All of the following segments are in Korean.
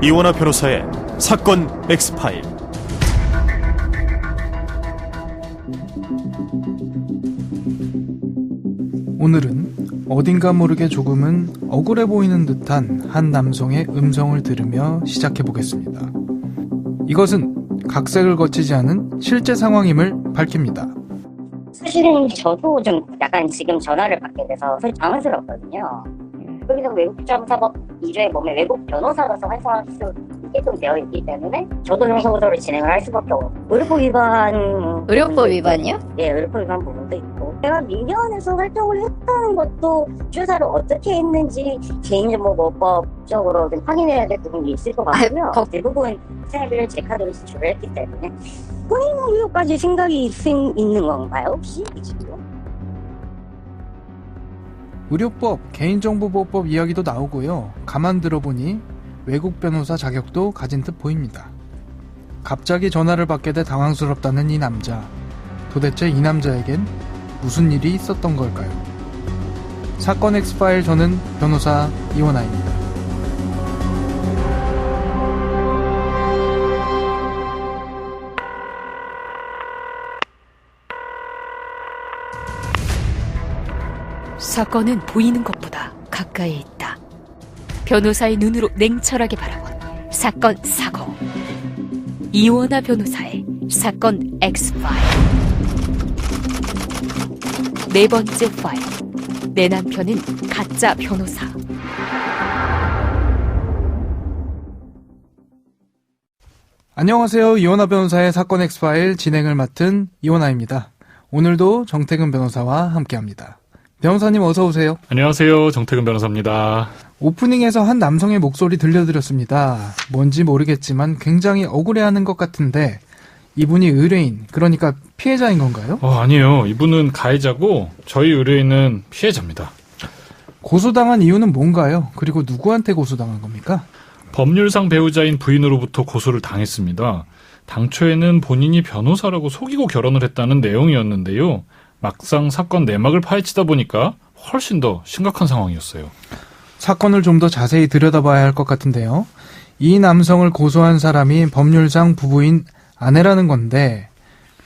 이원하 변호사의 사건 X파일. 오늘은 어딘가 모르게 조금은 억울해 보이는 듯한 한 남성의 음성을 들으며 시작해보겠습니다. 이것은 각색을 거치지 않은 실제 상황임을 밝힙니다. 사실은 저도 좀 약간 지금 전화를 받게 돼서 당황스럽거든요. 여기서 외국정사법 2조에 보면 외국 변호사로서 활동할 수 있게 좀 되어 있기 때문에 저도 형사고소를 진행을 할 수밖에 없고, 의료법 위반이요? 네, 의료법 위반 부분도 있고, 제가 민변에서 활동을 했다는 것도 주사를 어떻게 했는지 개인정보보호법적으로 좀 확인해야 될 부분이 있을 것 같고요. 대부분 생활비를 제 카드로 지출을 했기 때문에 본인 의료까지 생각이 있는 건가요, 혹시? 지금? 의료법, 개인정보보호법 이야기도 나오고요. 가만 들어보니 외국 변호사 자격도 가진 듯 보입니다. 갑자기 전화를 받게 돼 당황스럽다는 이 남자. 도대체 이 남자에겐 무슨 일이 있었던 걸까요? 사건 X파일, 저는 변호사 이원하입니다. 사건은 보이는 것보다 가까이 있다. 변호사의 눈으로 냉철하게 바라본 사건 사고. 이원하 변호사의 사건 X파일. 네 번째 파일. 내 남편은 가짜 변호사. 안녕하세요. 이원하 변호사의 사건 X파일 진행을 맡은 이원하입니다. 오늘도 정태근 변호사와 함께합니다. 변호사님 어서 오세요. 안녕하세요. 정태근 변호사입니다. 오프닝에서 한 남성의 목소리 들려드렸습니다. 뭔지 모르겠지만 굉장히 억울해하는 것 같은데 이분이 의뢰인, 그러니까 피해자인 건가요? 아니에요. 이분은 가해자고 저희 의뢰인은 피해자입니다. 고소당한 이유는 뭔가요? 그리고 누구한테 고소당한 겁니까? 법률상 배우자인 부인으로부터 고소를 당했습니다. 당초에는 본인이 변호사라고 속이고 결혼을 했다는 내용이었는데요. 막상 사건 내막을 파헤치다 보니까 훨씬 더 심각한 상황이었어요. 사건을 좀 더 자세히 들여다봐야 할 것 같은데요. 이 남성을 고소한 사람이 법률상 부부인 아내라는 건데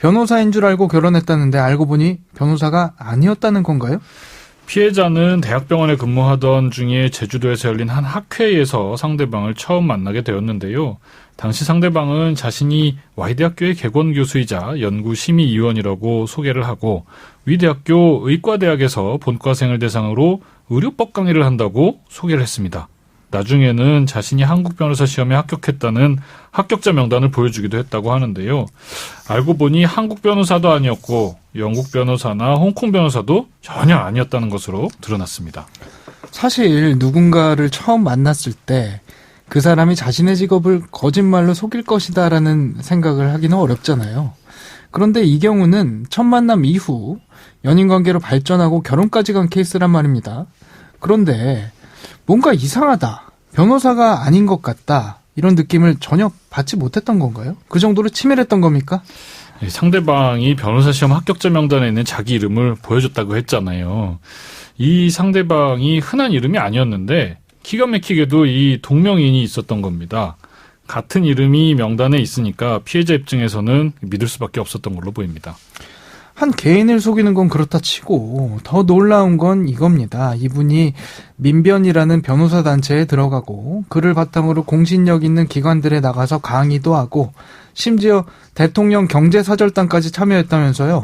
변호사인 줄 알고 결혼했다는데 알고 보니 변호사가 아니었다는 건가요? 피해자는 대학병원에 근무하던 중에 제주도에서 열린 한 학회에서 상대방을 처음 만나게 되었는데요. 당시 상대방은 자신이 Y대학교의 객원교수이자 연구심의위원이라고 소개를 하고 위대학교 의과대학에서 본과생을 대상으로 의료법 강의를 한다고 소개를 했습니다. 나중에는 자신이 한국 변호사 시험에 합격했다는 합격자 명단을 보여주기도 했다고 하는데요. 알고 보니 한국 변호사도 아니었고 영국 변호사나 홍콩 변호사도 전혀 아니었다는 것으로 드러났습니다. 사실 누군가를 처음 만났을 때 그 사람이 자신의 직업을 거짓말로 속일 것이다라는 생각을 하기는 어렵잖아요. 그런데 이 경우는 첫 만남 이후 연인관계로 발전하고 결혼까지 간 케이스란 말입니다. 그런데 뭔가 이상하다, 변호사가 아닌 것 같다, 이런 느낌을 전혀 받지 못했던 건가요? 그 정도로 치밀했던 겁니까? 상대방이 변호사 시험 합격자 명단에 있는 자기 이름을 보여줬다고 했잖아요. 이 상대방이 흔한 이름이 아니었는데 기가 막히게도 이 동명이인이 있었던 겁니다. 같은 이름이 명단에 있으니까 피해자 입장에서는 믿을 수밖에 없었던 걸로 보입니다. 한 개인을 속이는 건 그렇다 치고 더 놀라운 건 이겁니다. 이분이 민변이라는 변호사 단체에 들어가고 그를 바탕으로 공신력 있는 기관들에 나가서 강의도 하고 심지어 대통령 경제사절단까지 참여했다면서요.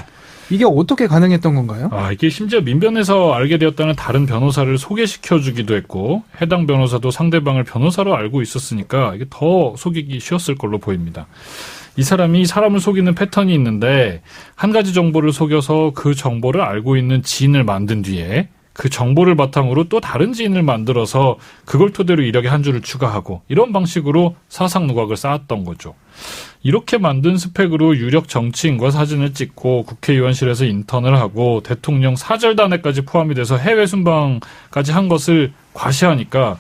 이게 어떻게 가능했던 건가요? 이게 심지어 민변에서 알게 되었다는 다른 변호사를 소개시켜주기도 했고 해당 변호사도 상대방을 변호사로 알고 있었으니까 이게 더 속이기 쉬웠을 걸로 보입니다. 이 사람이 사람을 속이는 패턴이 있는데 한 가지 정보를 속여서 그 정보를 알고 있는 지인을 만든 뒤에 그 정보를 바탕으로 또 다른 지인을 만들어서 그걸 토대로 이력에 한 줄을 추가하고 이런 방식으로 사상 누각을 쌓았던 거죠. 이렇게 만든 스펙으로 유력 정치인과 사진을 찍고 국회의원실에서 인턴을 하고 대통령 사절단에까지 포함이 돼서 해외 순방까지 한 것을 과시하니까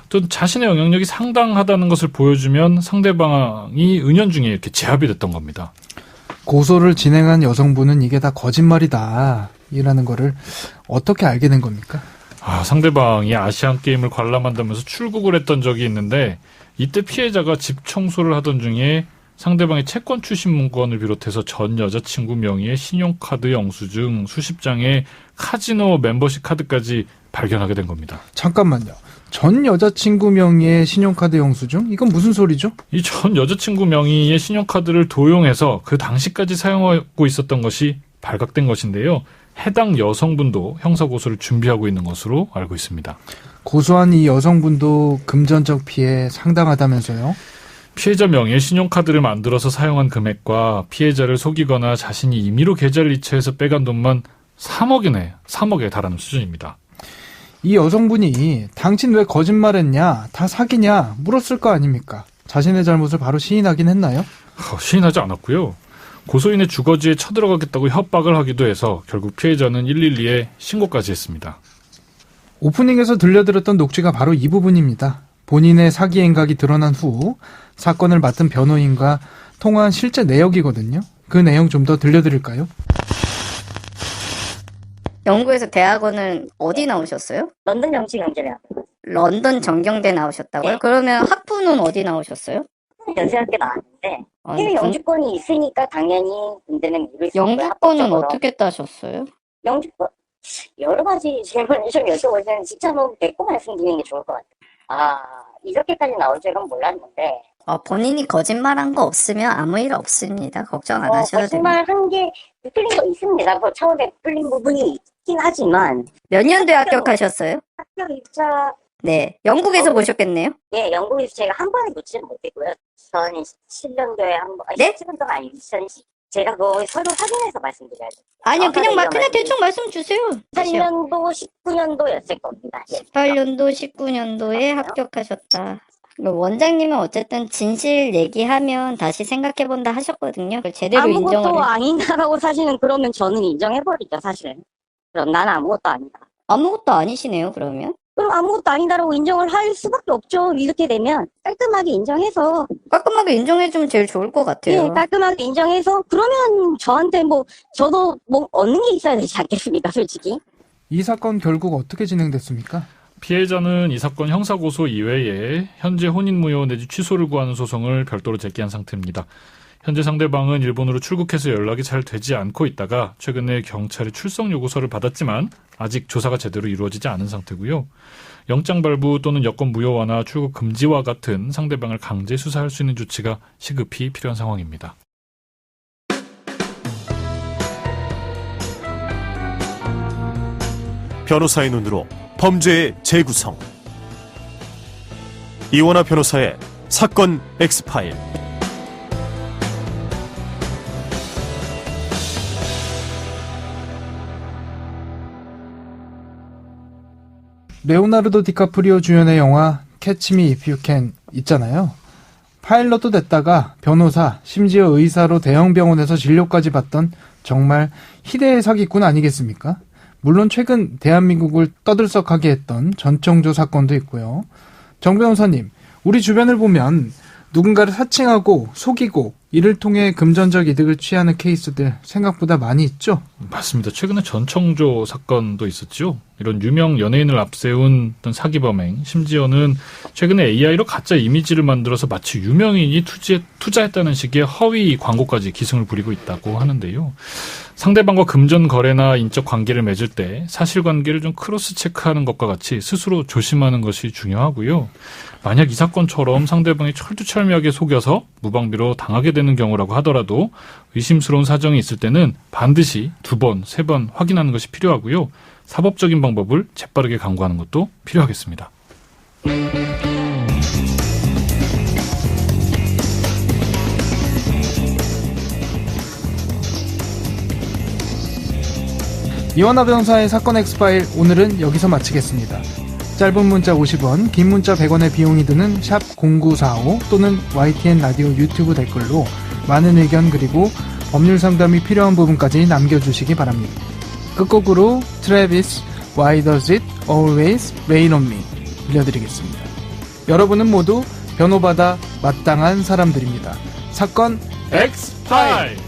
또 자신의 영향력이 상당하다는 것을 보여주면 상대방이 은연중에 이렇게 제압이 됐던 겁니다. 고소를 진행한 여성분은 이게 다 거짓말이다 이라는 거를 어떻게 알게 된 겁니까? 상대방이 아시안 게임을 관람한다면서 출국을 했던 적이 있는데 이때 피해자가 집 청소를 하던 중에 상대방의 채권 출신 문건을 비롯해서 전 여자친구 명의의 신용카드 영수증 수십 장의 카지노 멤버십 카드까지 발견하게 된 겁니다. 잠깐만요. 전 여자친구 명의의 신용카드 영수증? 이건 무슨 소리죠? 이 전 여자친구 명의의 신용카드를 도용해서 그 당시까지 사용하고 있었던 것이 발각된 것인데요. 해당 여성분도 형사고소를 준비하고 있는 것으로 알고 있습니다. 고소한 이 여성분도 금전적 피해 상당하다면서요? 피해자 명의의 신용카드를 만들어서 사용한 금액과 피해자를 속이거나 자신이 임의로 계좌를 이체해서 빼간 돈만 3억에 달하는 수준입니다. 이 여성분이 당신 왜 거짓말했냐, 다 사기냐 물었을 거 아닙니까? 자신의 잘못을 바로 시인하긴 했나요? 시인하지 않았고요. 고소인의 주거지에 쳐들어가겠다고 협박을 하기도 해서 결국 피해자는 112에 신고까지 했습니다. 오프닝에서 들려드렸던 녹취가 바로 이 부분입니다. 본인의 사기 행각이 드러난 후 사건을 맡은 변호인과 통화한 실제 내역이거든요. 그 내용 좀 더 들려드릴까요? 영국에서 대학원은 어디 나오셨어요? 런던 정치경제대학. 런던 정경대 나오셨다고요? 네. 그러면 학부는 어디 나오셨어요? 연세학교 나왔는데 아니, 해외 영주권이 있으니까 당연히 군대는 미룰 수 없고요. 영주권은 합법적으로. 어떻게 따셨어요? 영주권 여러 가지 질문을 좀 여쭤보시면 진짜 뭐 뵙고 말씀드리는 게 좋을 것 같아요. 이렇게까지 나올 줄은 몰랐는데 본인이 거짓말한 거 없으면 아무 일 없습니다. 걱정 안 하셔도 됩니다. 거짓말한 게 풀린 거 있습니다. 뭐 처음에 풀린 부분이 있긴 하지만 몇 년도에 합격하셨어요? 합격 입사 네, 영국에서 보셨겠네요. 예, 영국에서 제가 한 번에 놓지는 못했고요. 2017년도에 한 번, 네? 17년도가 아니고 2010, 제가 그거 서류 확인해서 말씀드려야죠. 아니요, 그냥 말씀드리죠. 대충 말씀 주세요. 18년도, 19년도였을 겁니다. 예. 18년도, 19년도에 합격하셨다. 원장님은 어쨌든 진실 얘기하면 다시 생각해본다 하셨거든요. 그걸 제대로 인정을 아무것도 아니다라고 사실은 그러면 저는 인정해버리죠, 사실은. 그럼 나는 아무것도 아니다. 아무것도 아니시네요, 그러면. 그럼 아무것도 아니다라고 인정을 할 수밖에 없죠. 이렇게 되면 깔끔하게 인정해서 깔끔하게 인정해주면 제일 좋을 것 같아요. 예, 깔끔하게 인정해서 그러면 저한테 저도 얻는 게 있어야 되지 않겠습니까, 솔직히. 이 사건 결국 어떻게 진행됐습니까? 피해자는 이 사건 형사고소 이외에 현재 혼인무효 내지 취소를 구하는 소송을 별도로 제기한 상태입니다. 현재 상대방은 일본으로 출국해서 연락이 잘 되지 않고 있다가 최근에 경찰의 출석 요구서를 받았지만 아직 조사가 제대로 이루어지지 않은 상태고요. 영장 발부 또는 여권 무효 완화, 출국 금지와 같은 상대방을 강제 수사할 수 있는 조치가 시급히 필요한 상황입니다. 변호사의 눈으로 범죄의 재구성. 이원하 변호사의 사건 X파일. 레오나르도 디카프리오 주연의 영화 캐치 미 이프 유 캔 있잖아요. 파일럿도 됐다가 변호사, 심지어 의사로 대형 병원에서 진료까지 받던 정말 희대의 사기꾼 아니겠습니까? 물론 최근 대한민국을 떠들썩하게 했던 전청조 사건도 있고요. 정 변호사님, 우리 주변을 보면 누군가를 사칭하고 속이고 이를 통해 금전적 이득을 취하는 케이스들 생각보다 많이 있죠? 맞습니다. 최근에 전청조 사건도 있었죠. 이런 유명 연예인을 앞세운 어떤 사기 범행, 심지어는 최근에 AI로 가짜 이미지를 만들어서 마치 유명인이 투자했다는 식의 허위 광고까지 기승을 부리고 있다고 하는데요. 상대방과 금전 거래나 인적 관계를 맺을 때 사실관계를 좀 크로스 체크하는 것과 같이 스스로 조심하는 것이 중요하고요. 만약 이 사건처럼 상대방이 철두철미하게 속여서 무방비로 당하게 되는 경우라고 하더라도 의심스러운 사정이 있을 때는 반드시 2번, 3번 확인하는 것이 필요하고요. 사법적인 방법을 재빠르게 강구하는 것도 필요하겠습니다. 이원하 변호사의 사건 X파일 오늘은 여기서 마치겠습니다. 짧은 문자 50원, 긴 문자 100원의 비용이 드는 샵 0945 또는 YTN 라디오 유튜브 댓글로 많은 의견 그리고 법률 상담이 필요한 부분까지 남겨주시기 바랍니다. 끝곡으로 트래비스 Why Does It Always Rain on Me 들려드리겠습니다. 여러분은 모두 변호받아 마땅한 사람들입니다. 사건 X5!